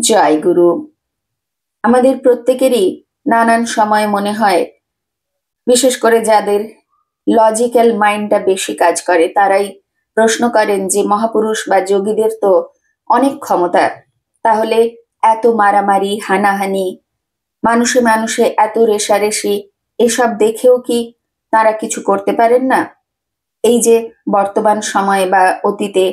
জয় গুরু। আমাদের প্রত্যেকেরই নানান সময় মনে হয়, বিশেষ করে যাদের লজিক্যাল মাইন্ডটা বেশি কাজ করে তারাই প্রশ্ন করেন যে মহাপুরুষ বা যোগীদের তো অনেক ক্ষমতা, তাহলে এত মারামারি হানাহানি, মানুষে মানুষে এত রেষারেষি, এসব দেখেও কি তারা কিছু করতে পারেন না? এই যে বর্তমান সময়ে বা অতীতে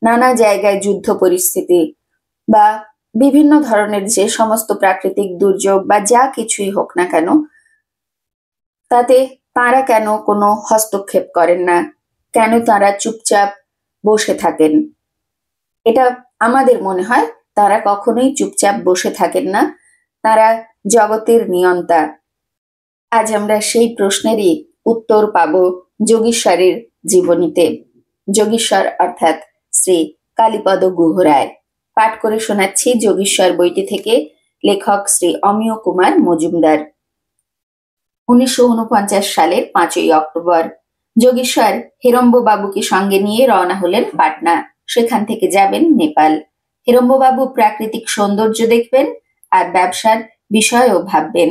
নানা জায়গায় যুদ্ধ পরিস্থিতি বা বিভিন্ন ধরনের যে সমস্ত প্রাকৃতিক দুর্যোগ বা যা কিছুই হোক না কেন, তাতে তারা কেন কোনো হস্তক্ষেপ করেন না? কেন তারা চুপচাপ বসে থাকেন? এটা আমাদের মনে হয় তারা কখনোই চুপচাপ বসে থাকেন না, তারা জগতের নিয়ন্তা। আজ আমরা সেই প্রশ্নেরই উত্তর পাব যোগীশ্বরের জীবনীতে। যোগীশ্বর অর্থাৎ শ্রী কালীপদ গুহ রায়। পাঠ করে শোনাচ্ছি যোগীশ্বর বইটি থেকে, লেখক শ্রী অমিয় কুমার মজুমদার। 1949 সালের 5ই অক্টোবর যোগীশ্বর হিরম্ব বাবুকে সঙ্গে নিয়ে রওনা হলেন পাটনা। সেখান থেকে যাবেন নেপাল। হিরম্ববাবু প্রাকৃতিক সৌন্দর্য দেখবেন আর ব্যবসার বিষয়ও ভাববেন,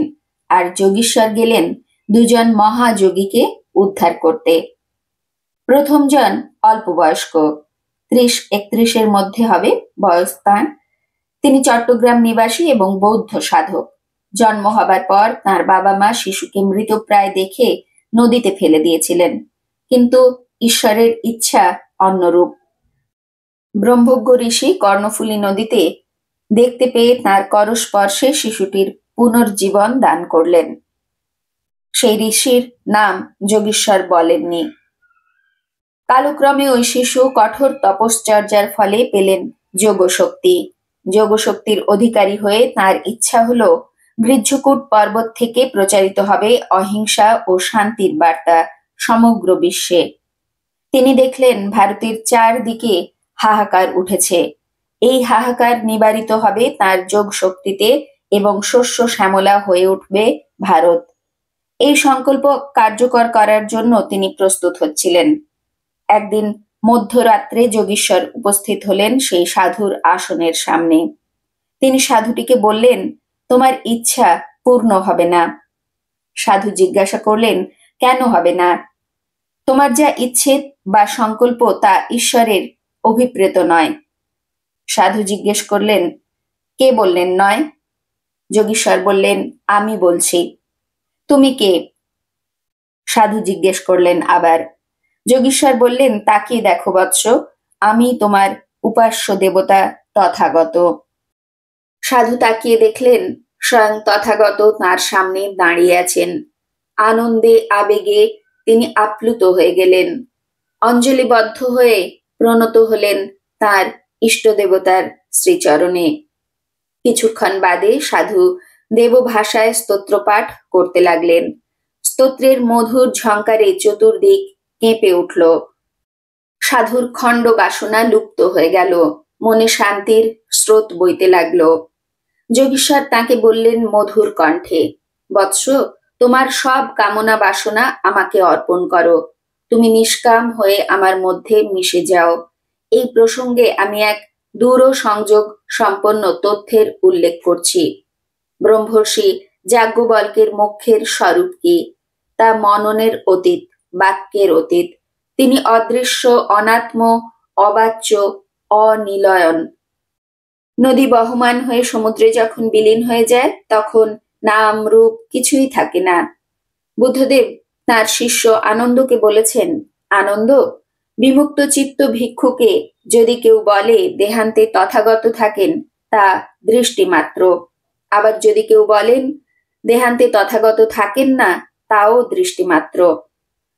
আর যোগীশ্বর গেলেন দুজন মহাযোগীকে উদ্ধার করতে। প্রথমজন অল্প বয়স্ক, 30-31 মধ্যে হবে বয়স তাঁর। তিনি চট্টগ্রাম নিবাসী এবং বৌদ্ধ সাধক। জন্ম হবার পর তার বাবা মা শিশুকে মৃতপ্রায় দেখে নদীতে ফেলে দিয়েছিলেন, কিন্তু ঈশ্বরের ইচ্ছা অন্যরূপ। ব্রহ্মজ্ঞ ঋষি কর্ণফুলী নদীতে দেখতে পেয়ে তাঁর করস্পর্শে শিশুটির পুনর্জীবন দান করলেন। সেই ঋষির নাম যোগীশ্বর বলেননি। কালক্রমে ওই শিশু কঠোর তপশ্চর্যার ফলে পেলেন যোগশক্তি। যোগশক্তির অধিকারী হয়ে তার ইচ্ছা হলো বৃহ্মকূট পর্বত থেকে প্রচারিত হবে অহিংসা ও শান্তির বার্তা সমগ্র বিশ্বে। তিনি দেখলেন ভারতের চারদিকে হাহাকার উঠেছে। এই হাহাকার নিবারিত হবে তার যোগ শক্তিতে এবং শস্য শ্যামলা হয়ে উঠবে ভারত। এই সংকল্প কার্যকর করার জন্য তিনি প্রস্তুত হচ্ছিলেন। একদিন মধ্যরাত্রে যোগীশ্বর উপস্থিত হলেন সেই সাধুর আসনের সামনে। তিনি সাধুটিকে বললেন, তোমার ইচ্ছা পূর্ণ হবে না। সাধু জিজ্ঞাসা করলেন, কেন হবে না? তোমার যা ইচ্ছে বা সংকল্প তা ঈশ্বরের অভিপ্রেত নয়। সাধু জিজ্ঞেস করলেন, কে বললেন নয়? যোগীশ্বর বললেন, আমি বলছি। তুমি কে? সাধু জিজ্ঞেস করলেন আবার। যোগীশ্বর বললেন, তাকিয়ে দেখো বৎস, আমি তোমার উপাস্য দেবতা তথাগত। সাধু তাকিয়ে দেখলেন স্বয়ং তথাগত তাঁর সামনে দাঁড়িয়ে আছেন। আনন্দে আবেগে তিনি আপ্লুত হয়ে গেলেন। অঞ্জলিবদ্ধ হয়ে প্রণত হলেন তার ইষ্ট দেবতার শ্রীচরণে। কিছুক্ষণ বাদে সাধু দেবভাষায় স্তোত্রপাঠ করতে লাগলেন। স্তোত্রের মধুর ঝংকারে চতুর্দিক কেঁপে উঠল। সাধুর খণ্ড বাসনা লুপ্ত হয়ে গেল, মনে শান্তির স্রোত বইতে লাগলো। যোগীশ্বর তাকে বললেন মধুর কণ্ঠে, বৎস, তোমার সব কামনা বাসনা আমাকে অর্পণ করো। তুমি নিষ্কাম হয়ে আমার মধ্যে মিশে যাও। এই প্রসঙ্গে আমি এক দূর সংযোগ সম্পন্ন তথ্যের উল্লেখ করছি। ব্রহ্মর্ষি যাজ্ঞবল্কের মোক্ষের স্বরূপ কি, তা মননের অতীত, বাক্যের অতীত। তিনি অদৃশ্য, অনাত্ম, অবাচ্য, অনিলয়ন। নদী বহমান হয়ে সমুদ্রে যখন বিলীন হয়ে যায় তখন নাম রূপ কিছুই থাকে না। বুদ্ধদেব তার শিষ্য আনন্দকে বলেছেন, আনন্দ, বিমুক্ত চিত্ত ভিক্ষুকে যদি কেউ বলে দেহান্তে তথাগত থাকেন, তা দৃষ্টিমাত্র। আবার যদি কেউ বলেন দেহান্তে তথাগত থাকেন না, তাও দৃষ্টিমাত্র।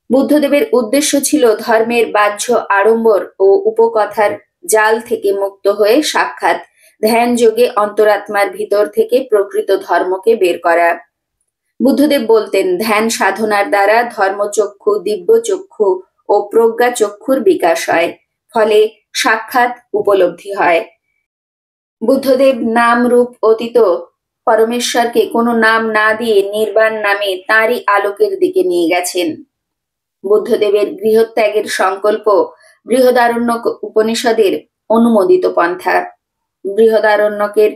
বুদ্ধদেবের উদ্দেশ্য ছিল ধর্মের বাহ্য আড়ম্বর ও উপকথার জাল থেকে মুক্ত হয়ে সাক্ষাৎ ধ্যান যোগে অন্তরাত্মার ভিতর থেকে প্রকৃত ধর্মকে বের করা। বুদ্ধদেব বলতেন, ধ্যান সাধনার দ্বারা ধর্মচক্ষু, দিব্য চক্ষু ও প্রজ্ঞা চক্ষুর বিকাশ হয়, ফলে সাক্ষাৎ উপলব্ধি হয়। বুদ্ধদেব নাম রূপ অতীত পরমেশ্বরকে কোনো নাম না দিয়ে নির্বাণ নামে তাঁরই আলোকের দিকে নিয়ে গেছেন। বুদ্ধদেবের গৃহত্যাগের সংকল্প বৃহদারণ্যক উপনিষদের অনুমোদিত পন্থা। বৃহদারণ্যকের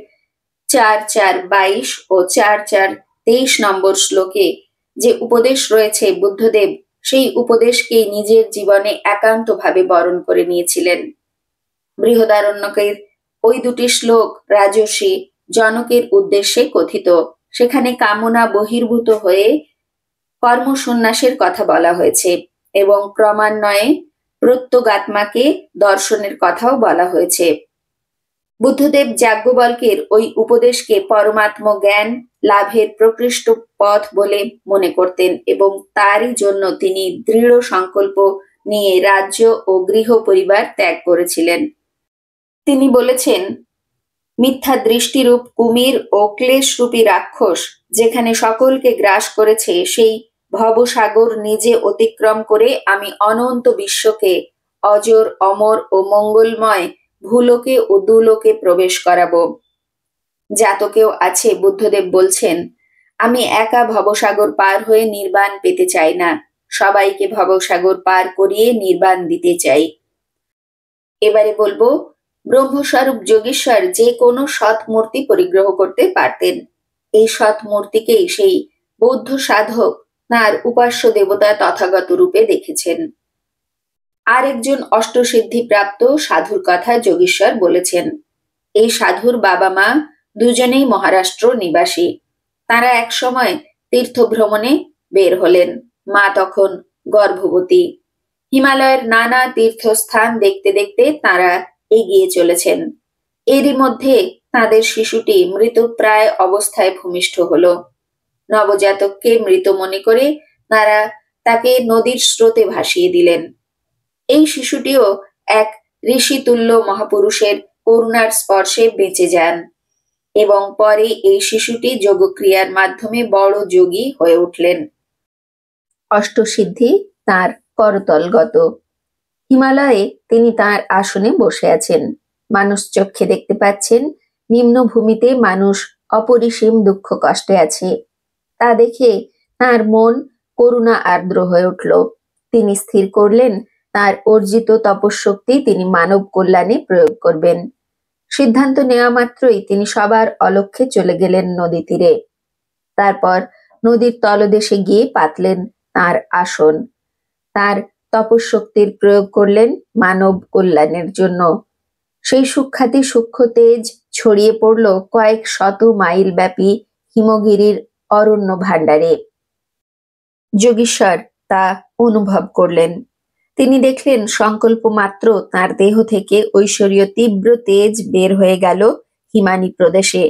4:4:22 ও 4:4:23 নম্বর শ্লোকে যে উপদেশ রয়েছে, বুদ্ধদেব সেই উপদেশকেই নিজের জীবনে একান্তভাবে বরণ করে নিয়েছিলেন। বৃহদারণ্যকের ওই দুটি শ্লোক রাজর্ষি জনকের উদ্দেশ্যে কথিত। সেখানে কামনা বহির্ভূত হয়ে কর্মসন্ন্যাসের কথা বলা হয়েছে এবং ক্রমান্বয়ে প্রত্যগাত্মাকে দর্শনের কথাও বলা হয়েছে। বুদ্ধদেব যাজ্ঞবল্কের ওই উপদেশকে পরমাত্ম জ্ঞান লাভের প্রকৃষ্ট পথ বলে মনে করতেন এবং তারই জন্য তিনি দৃঢ় সংকল্প নিয়ে রাজ্য ও গৃহ পরিবার ত্যাগ করেছিলেন। তিনি বলেছেন, মিথ্যা দৃষ্টিরূপ কুমির ও ক্লেশরূপী রাক্ষস যেখানে সকলকে গ্রাস করেছে, সেই ভবসাগর নিজে অতিক্রম করে আমি অনন্ত বিশ্বকে অজর, অমর ও মঙ্গলময় ভূলোকে ও দুলোকে প্রবেশ করাবো। জাতকেও আছে বুদ্ধদেব বলছেন, আমি একা ভবসাগর পার হয়ে নির্বাণ পেতে চাই না, সবাইকে ভবসাগর পার করিয়ে নির্বাণ দিতে চাই। এবারে বলবো, ব্রহ্মস্বরূপ যোগেশ্বর যে কোনো সৎ মূর্তি পরিগ্রহ করতে পারতেন। এই সৎ মূর্তিকেই সেই বৌদ্ধ সাধক তাঁর উপাস্য দেবতা তথাগত রূপে দেখেছেন। আরেকজন অষ্টসিদ্ধি প্রাপ্ত সাধুর কথা যোগেশ্বর বলেছেন। এই সাধুর বাবা মা দুজনেই মহারাষ্ট্র নিবাসী। তারা একসময় তীর্থ ভ্রমণে বের হলেন। মা তখন গর্ভবতী। হিমালয়ের নানা তীর্থস্থান দেখতে দেখতে তারা এগিয়ে চলেছেন। এরই মধ্যে তাদের শিশুটি মৃতপ্রায় অবস্থায় ভূমিষ্ঠ হলো। নবজাতককে মৃত মনে করে তারা তাকে নদীর স্রোতে ভাসিয়ে দিলেন। এই শিশুটিও এক ঋষিতুল্য মহাপুরুষের করুণার স্পর্শে বেঁচে যান এবং পরে এই শিশুটি যোগক্রিয়ার মাধ্যমে বড় যোগী হয়ে উঠলেন। অষ্টসিদ্ধি তার করতলগত। হিমালয়ে তিনি তার আসনে বসে আছেন। মানুষ চক্ষে দেখতে পাচ্ছেন নিম্নভূমিতে মানুষ অপরিসীম দুঃখ কষ্টে আছে। তা দেখে তার মন করুণা আর্দ্র হয়ে উঠল। তিনি স্থির করলেন তার অর্জিত তপশক্তি তিনি মানব কল্যাণে প্রয়োগ করবেন। সিদ্ধান্ত নেওয়া মাত্রই তিনি সবার অলক্ষ্যে চলে গেলেন নদী তীরে। তারপর নদীর তলদেশে গিয়ে পাতলেন তার আসন। তার তপশক্তির প্রয়োগ করলেন মানব কল্যাণের জন্য। সেই সুখ্যাতি সূক্ষ্ম তেজ ছড়িয়ে পড়ল কয়েক শত মাইল ব্যাপী হিমগিরির অরণ্য ভাণ্ডারে। যোগীশ্বর তা অনুভব করলেন। তিনি দেখলেন সংকল্প মাত্র তার দেহ থেকে ঐশ্বরীয় তীব্র তেজ বের হয়ে গেল হিমানী প্রদেশে।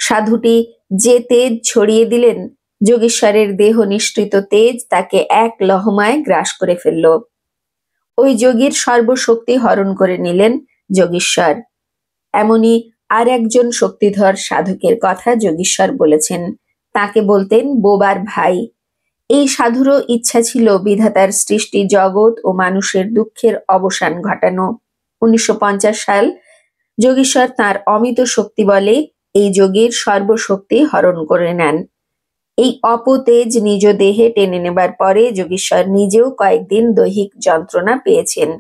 সাধুটি যে তেজ ছড়িয়ে দিলেন, যোগীশ্বরের দেহ নিঃসৃত তেজ তাকে এক লহমায় গ্রাস করে ফেলল। ওই যোগীর সর্বশক্তি হরণ করে নিলেন যোগীশ্বর। এমনি আর একজন শক্তিধর সাধকের কথা যোগীশ্বর বলেছেন। তাকে বলতেন বোবার ভাই। এই সাধুরও ইচ্ছা ছিল বিধাতার সৃষ্টি জগৎ ও মানুষের দুঃখের অবসান ঘটানো। 1950 সাল যোগীশ্বর তার অমিত শক্তি বলে এই যোগীর সর্বশক্তি হরণ করে নেন। এই অপতেজ নিজ দেহে টেনে নেবার পরে যোগীশ্বর নিজেও কয়েকদিন দৈহিক যন্ত্রণা পেয়েছেন,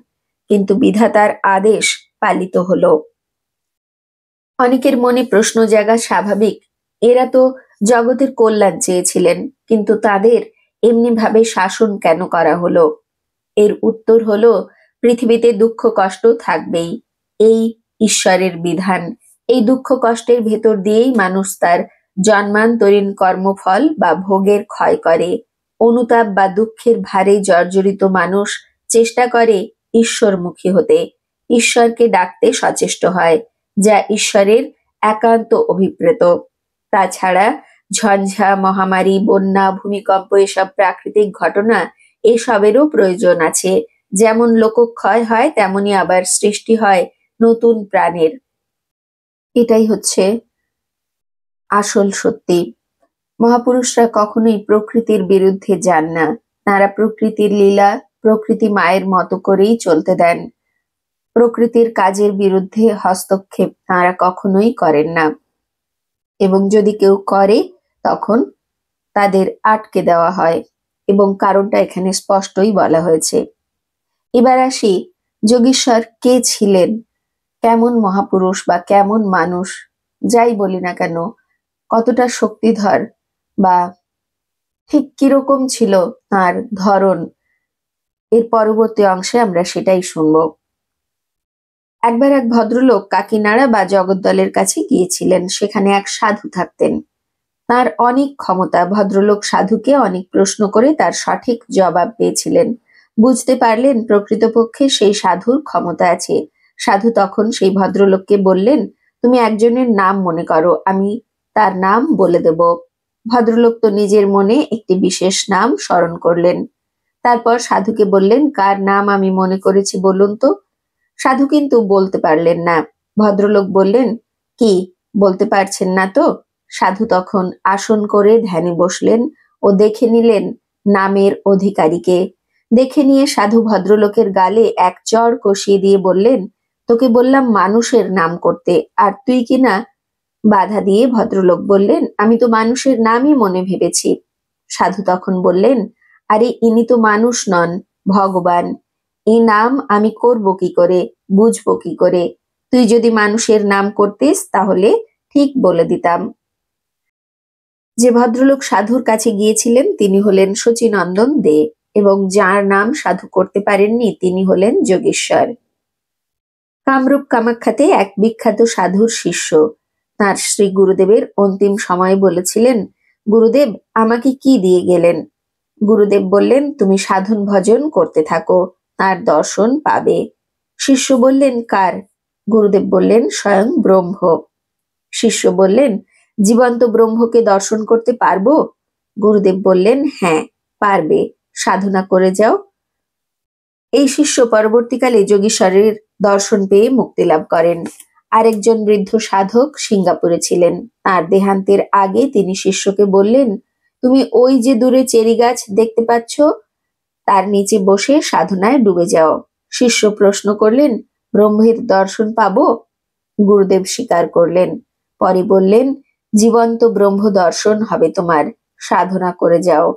কিন্তু বিধাতার আদেশ পালিত হল। অনেকের মনে প্রশ্ন জাগা স্বাভাবিক, এরা তো জগতের কল্যাণ চেয়েছিলেন, কিন্তু তাদের এমনি ভাবে শাসন কেন করা হলো? এর উত্তর হলো, পৃথিবীতে দুঃখ কষ্ট থাকবেই, এই ঈশ্বরের বিধান। এই দুঃখ কষ্টের ভেতর দিয়েই মানুষ তার জন্মান্তরীণ কর্মফল বা ভোগের ক্ষয় করে। অনুতাপ বা দুঃখের ভারে জর্জরিত মানুষ চেষ্টা করে ঈশ্বরমুখী হতে, ঈশ্বরকে ডাকতে সচেষ্ট হয়, যা ঈশ্বরের একান্ত অভিপ্রেত। তাছাড়া ঝঞ্ঝা, মহামারী, বন্যা, ভূমিকম্প এসব প্রাকৃতিক ঘটনা, এসবেরও প্রয়োজন আছে। যেমন লোকক্ষয় হয়, তেমনি আবার সৃষ্টি হয় নতুন প্রাণের। এটাই হচ্ছে আসল সত্যি। মহাপুরুষরা কখনোই প্রকৃতির বিরুদ্ধে যান না। তারা প্রকৃতির লীলা প্রকৃতি মায়ের মতো করেই চলতে দেন। প্রকৃতির কাজের বিরুদ্ধে হস্তক্ষেপ তারা কখনোই করেন না, এবং যদি কেউ করে তখন তাদের আটকে দেওয়া হয়, এবং কারণটা এখানে স্পষ্টই বলা হয়েছে। এবার আসি, যোগীশ্বর কে ছিলেন, কেমন মহাপুরুষ বা কেমন মানুষ? যাই বলি না কেন, কতটা শক্তিধর বা ঠিক কিরকম ছিল তার ধরন, এর পরবর্তী অংশে আমরা সেটাই শুনবো। একবার এক ভদ্রলোক কাকিনাড়া বা জগদ্দলের কাছে গিয়েছিলেন। সেখানে এক সাধু থাকতেন। তার অনেক ক্ষমতা। ভদ্রলোক সাধুকে অনেক প্রশ্ন করে তার সঠিক জবাব পেয়েছিলেন। বুঝতে পারলেন প্রকৃতপক্ষে সেই সাধুর ক্ষমতা আছে। সাধু তখন সেই ভদ্রলোককে বললেন, তুমি একজনের নাম মনে করো, আমি তার নাম বলে দেব। ভদ্রলোক তো নিজের মনে একটি বিশেষ নাম স্মরণ করলেন। তারপর সাধুকে বললেন, কার নাম আমি মনে করেছি বলুন তো। সাধু কিন্তু বলতে পারলেন না। ভদ্রলোক বললেন, কি বলতে পারছেন না তো? সাধু তখন আসন করে ধ্যানে বসলেন ও দেখে নিলেন নামের অধিকারীকে। দেখে নিয়ে সাধু ভদ্রলোকের গালে এক চড় কষিয়ে দিয়ে বললেন, তোকে বললাম মানুষের নাম করতে, আর তুই কিনা। বাধা দিয়ে ভদ্রলোক বললেন, আমি তো মানুষের নামই মনে ভেবেছি। সাধু তখন বললেন, আরে ইনি তো মানুষ নন, ভগবান। এই নাম আমি করব কি করে, বুঝবো কি করে? তুই যদি মানুষের নাম করতিস তাহলে ঠিক বলে দিতাম। যে ভদ্রলোক সাধুর কাছে গিয়েছিলেন তিনি হলেন শচীনন্দন দে, এবং যার নাম সাধু করতে পারেননি তিনি হলেন যোগেশ্বর। কামরূপ কামাখ্যাতে এক বিখ্যাত সাধুর শিষ্য তার শ্রী গুরুদেবের অন্তিম সময়ে বলেছিলেন, গুরুদেব আমাকে কি দিয়ে গেলেন? গুরুদেব বললেন, তুমি সাধন ভজন করতে থাকো, তার দর্শন পাবে। শিষ্য বললেন, কার? গুরুদেব বললেন, স্বয়ং ব্রহ্ম। শিষ্য বললেন, জীবন্ত ব্রহ্মকে দর্শন করতে পারবো? গুরুদেব বললেন, হ্যাঁ পারবে, সাধনা করে যাও। এই শিষ্য পরবর্তীকালে যোগীশ্বরের দর্শন পেয়ে মুক্তি লাভ করেন। আরেকজন বৃদ্ধ সাধক সিঙ্গাপুরে ছিলেন। তার দেহান্তের আগে তিনি শিষ্যকে বললেন, তুমি ওই যে দূরে চেরি গাছ দেখতে পাচ্ছ, তার নিচে বসে সাধনায় ডুবে যাও। শিষ্য প্রশ্ন করলেন, ব্রহ্মের দর্শন পাবো? গুরুদেব স্বীকার করলেন। পরে বললেন, জীবন্ত ব্রহ্ম দর্শন হবে তোমার, সাধনা করে যাও।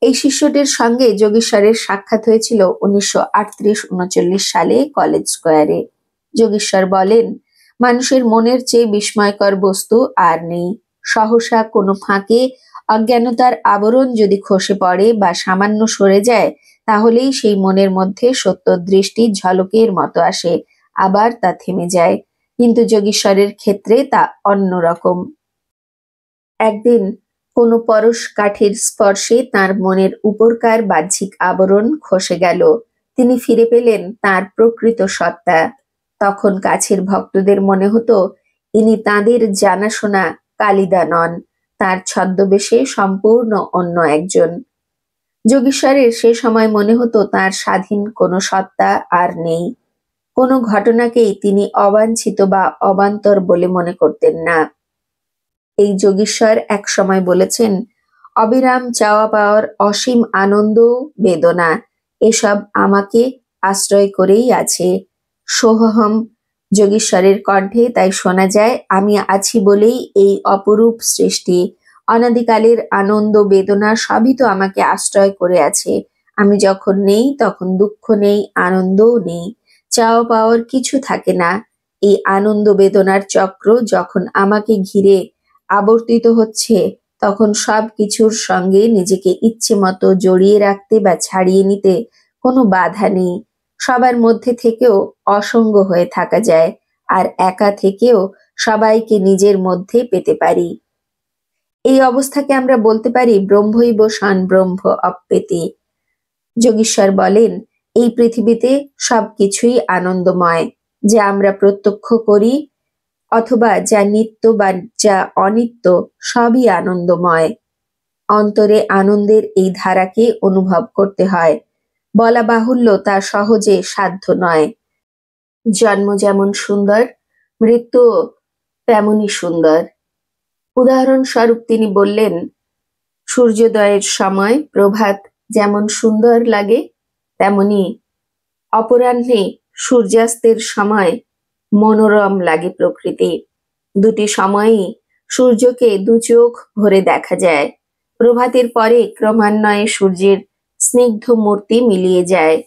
এই শিষ্যটির সঙ্গে যোগীশ্বরের সাক্ষাৎ হয়েছিল 1938-39 সালে কলেজ স্কোয়ারে। যোগীশ্বর বলেন, মানুষের মনের চেয়ে বিস্ময়কর বস্তু আর নেই। সহসা কোনো ফাঁকে অজ্ঞানতার আবরণ যদি খসে পড়ে বা সামান্য সরে যায়, তাহলেই সেই মনের মধ্যে সত্য দৃষ্টি ঝলকের মতো আসে, আবার তা থেমে যায়। কিন্তু যোগীশ্বরের ক্ষেত্রে তা অন্যরকম। একদিন কোনো পরশ কাঠির স্পর্শে তার মনের উপরকার বাহ্যিক আবরণ খসে গেল। তিনি ফিরে পেলেন তার প্রকৃত সত্তা। তখন কাছের ভক্তদের মনে হতো ইনি তাঁদের জানাশোনা কালিদা নন, তার ছদ্মবেশে সম্পূর্ণ অন্য একজন। যোগীশ্বরের সে সময় মনে হতো তার স্বাধীন কোনো সত্তা আর নেই। কোনো ঘটনাকেই তিনি অবাঞ্ছিত বা অবান্তর বলে মনে করতেন না। এই যোগীশ্বর এক সময় বলেছেন, অবিরাম চাওয়া পাওয়ার অসীম আনন্দ বেদনা এসব আমাকে আশ্রয় করেই আছে। সোহম। যোগীশ্বরের কণ্ঠে তাই শোনা যায়, আমি আছি বলেই এই অপরূপ সৃষ্টি। অনাদিকালের আনন্দ বেদনা সবই তো আমাকে আশ্রয় করে আছে। আমি যখন নেই তখন দুঃখ নেই, আনন্দও নেই। চাওয়া পাওয়ার কিছু থাকে না। এই আনন্দ বেদনার চক্র যখন আমাকে ঘিরে আবর্তিত হচ্ছে, তখন সব কিছুর সঙ্গে নিজেকে ইচ্ছে মতো জড়িয়ে রাখতে বা ছাড়িয়ে নিতে কোনো বাধা নেই। সবার মধ্যে থেকেও অসঙ্গ হয়ে থাকা যায়, আর একা থেকেও সবাইকে নিজের মধ্যে পেতে পারি। এই অবস্থাকে আমরা বলতে পারি ব্রহ্মৈব সন ব্রহ্ম অপ্যেতি। যোগীশ্বর বলেন, এই পৃথিবীতে সবকিছুই আনন্দময়, যা আমরা প্রত্যক্ষ করি অথবা যা নিত্য বা যা অনিত্য, সবই আনন্দময়। অন্তরে আনন্দের এই ধারাকে অনুভব করতে হয়। বলা বাহুল্য তা সহজে সাধ্য নয়। জন্ম যেমন সুন্দর, মৃত্যু তেমনই সুন্দর। উদাহরণস্বরূপ তিনি বললেন, সূর্যোদয়ের সময় প্রভাত যেমন সুন্দর লাগে, তেমনি অপরাহ্নে সূর্যাস্তের সময় মনোরম লাগে প্রকৃতি। দুটি সময়ই সূর্যকে দু চোখ ভরে দেখা যায়। প্রভাতের পরে ক্রমান্বয়ে সূর্যের স্নিগ্ধ মূর্তি মিলিয়ে যায়।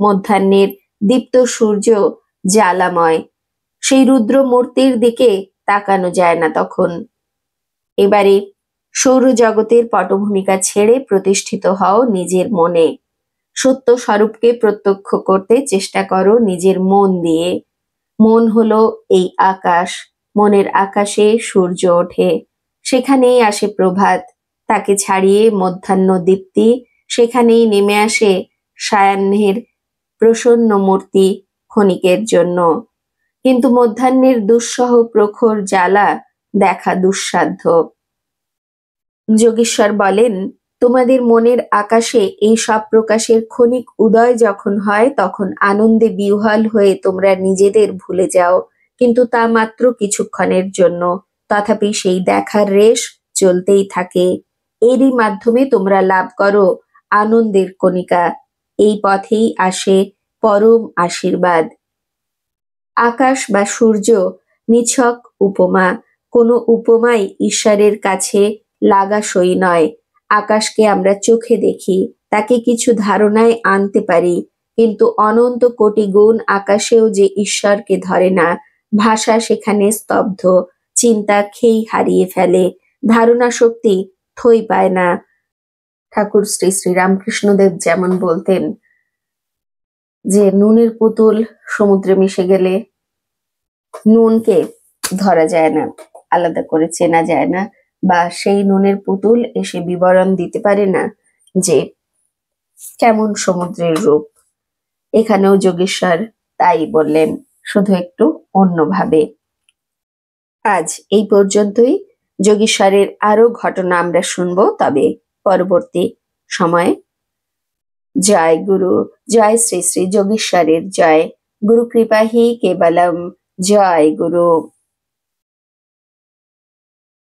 মধ্যাহ্নের দীপ্ত সূর্য জ্বালাময়। সেই রুদ্র মূর্তির দিকে তাকানো যায় না তখন। এবারে সৌরজগতের পটভূমিকা ছেড়ে প্রতিষ্ঠিত হও নিজের মনে। সত্য স্বরূপকে প্রত্যক্ষ করতে চেষ্টা করো নিজের মন দিয়ে। মন হলো এই আকাশ, মনের আকাশে সূর্য ওঠে, সেখানেই আসে প্রভাত, তাকে ছাড়িয়ে মধ্যাহ্ন দীপ্তি, সেখানেই নেমে আসে সায়াহ্নের প্রসন্ন মূর্তি ক্ষণিকের জন্য। কিন্তু মধ্যাহ্নের দুঃসহ প্রখর জ্বালা দেখা দুঃসাধ্য। যোগীশ্বর বলেন, তোমাদের মনের আকাশে এই সব প্রকাশের ক্ষণিক উদয় যখন হয় তখন আনন্দে বিহ্বল হয়ে তোমরা নিজেদের ভুলে যাও, কিন্তু তা মাত্র কিছুক্ষণের জন্য। তথাপি সেই দেখার রেশ চলতেই থাকে। এরই মাধ্যমে তোমরা লাভ করো আনন্দের কণিকা। এই পথেই আসে পরম আশীর্বাদ। আকাশ বা সূর্য নিছক উপমা, কোনো উপমাই ঈশ্বরের কাছে লাগাসই নয়। আকাশকে আমরা চোখে দেখি, তাকে কিছু ধারণায় আনতে পারি, কিন্তু অনন্ত কোটি গুণ আকাশেও যে ঈশ্বরকে ধরে না। ভাষা সেখানে স্তব্ধ, চিন্তা খেই হারিয়ে ফেলে, ধারণা শক্তি থই পায় না। ঠাকুর শ্রী শ্রী রামকৃষ্ণদেব যেমন বলতেন যে নুনের পুতুল সমুদ্রে মিশে গেলে নুনকে ধরা যায় না, আলাদা করে চেনা যায় না, বা সেই নুনের পুতুল এসে বিবরণ দিতে পারে না যে কেমন সমুদ্রের রূপ। এখানেও যোগেশ্বর তাই বললেন, শুধু একটু অন্যভাবে। আজ এই পর্যন্তই। যোগেশ্বরের আরো ঘটনা আমরা শুনবো, তবে পরবর্তী সময়ে। জয় গুরু, জয় শ্রী শ্রী যোগেশ্বরের জয়। গুরু কৃপা হি কেবলম। জয় গুরু।